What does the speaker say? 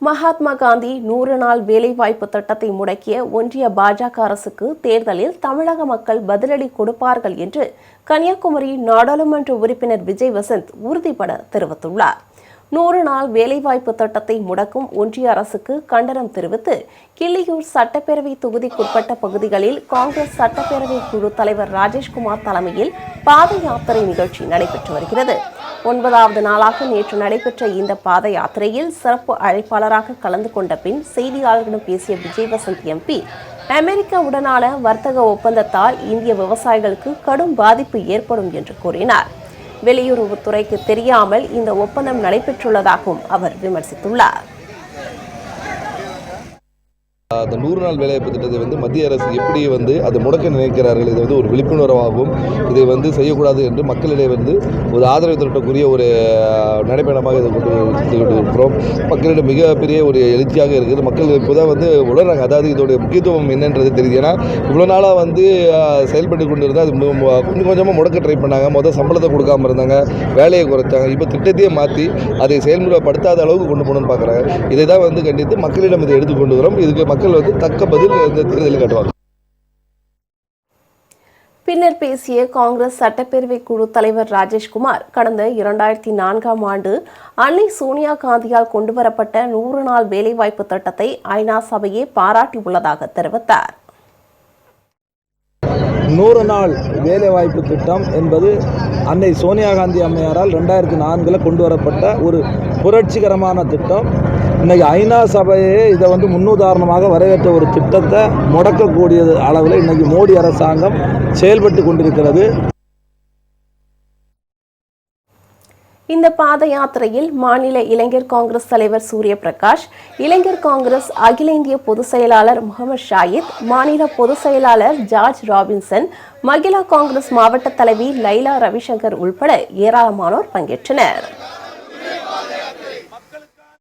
மகாத்மா காந்தி 100 நாள் வேலைவாய்ப்பு திட்டத்தை முடக்கிய ஒன்றிய பாஜக அரசுக்கு தேர்தலில் தமிழக மக்கள் பதிலடி கொடுப்பார்கள் என்று கன்னியாகுமரி நாடாளுமன்ற உறுப்பினர் விஜய் வசந்த் உறுதிபட தெரிவித்துள்ளார். 100 நாள் வேலைவாய்ப்பு திட்டத்தை முடக்கும் ஒன்றிய அரசுக்கு கண்டனம் தெரிவித்து கிள்ளியூர் சட்டப்பேரவை தொகுதிக்குட்பட்ட பகுதிகளில் காங்கிரஸ் சட்டப்பேரவை குழு தலைவர் ராஜேஷ்குமார் தலைமையில் பாத யாத்திரை நிகழ்ச்சி நடைபெற்று வருகிறது. 9வது நாளாக நேற்று நடைபெற்ற இந்த பாத யாத்திரையில் சிறப்பு அழைப்பாளராக கலந்து கொண்ட பின் செய்தியாளர்களிடம் பேசிய விஜய் வசந்த் எம்பி, அமெரிக்காவுடனான வர்த்தக ஒப்பந்தத்தால் இந்திய விவசாயிகளுக்கு கடும் பாதிப்பு ஏற்படும் என்று கூறினார். வெளியுறவுத்துறைக்கு தெரியாமல் இந்த ஒப்பந்தம் நடைபெற்றுள்ளதாகவும் அவர் விமர்சித்துள்ளார். அந்த 100 நாள் வேலைவாய்ப்பு திட்டத்தை மத்திய அரசு எப்படி அதை முடக்க நினைக்கிறார்கள், இது ஒரு விழிப்புணர்வாகவும் இதை செய்யக்கூடாது என்று மக்களிடையே ஒரு ஆதரவு திரட்டக்கூடிய ஒரு நடைபயணமாக இதை கொண்டு இருக்கிறோம். மக்களிடம் மிகப்பெரிய ஒரு எழுச்சியாக இருக்குது. மக்கள் இப்போதான் உணர்றாங்க, அதாவது இதோடைய முக்கியத்துவம் என்னன்றது தெரியுது. ஏன்னா இவ்வளோ நாளாக செயல்பட்டு கொண்டு இருந்தால் அது கொஞ்சம் கொஞ்சமாக முடக்க ட்ரை பண்ணாங்க. முதல் சம்பளத்தை கொடுக்காமல் இருந்தாங்க, வேலையை குறைச்சாங்க. இப்போ திட்டத்தையே மாற்றி அதை செயல்முறைப்படுத்தாத அளவுக்கு கொண்டு போகணும்னு பார்க்குறாங்க. இதை தான் கண்டித்து மக்களிடம் இதை எடுத்துக்கொண்டு வரோம். இதுக்கு மக்கள் தக்க பதில் தேர்தலில் காட்டுவாங்க. பின்னர் பேசிய காங்கிரஸ் சட்டப்பேரவை குழு தலைவர் ராஜேஷ்குமார், கடந்த 2004ஆம் ஆண்டு அன்னை சோனியா காந்தியால் கொண்டுவரப்பட்ட 100 நாள் வேலைவாய்ப்பு திட்டத்தை ஐநா சபையே பாராட்டியுள்ளதாக தெரிவித்தார். 100 நாள் வேலைவாய்ப்பு திட்டம் என்பது அன்னை சோனியா காந்தி அம்மையாரால் 2004 கொண்டு வரப்பட்ட ஒரு புரட்சிகரமான திட்டம். இன்னைக்கு ஐநா சபையே இதை முன்னுதாரணமாக வரவேற்ற ஒரு திட்டத்தை முடக்கக்கூடிய அளவில் இன்னைக்கு மோடி அரசாங்கம் செயல்பட்டு கொண்டிருக்கிறது. இந்த பாத யாத்திரையில் மாநில இளைஞர் காங்கிரஸ் தலைவர் சூரிய பிரகாஷ், இளைஞர் காங்கிரஸ் அகில இந்திய பொதுச் செயலாளர் முகமது ஷாயித், மாநில பொதுச் செயலாளர் ஜார்ஜ் ராபின்சன், மகிழா காங்கிரஸ் மாவட்ட தலைவி லைலா ரவிசங்கர் உள்பட ஏராளமானோர் பங்கேற்றனர்.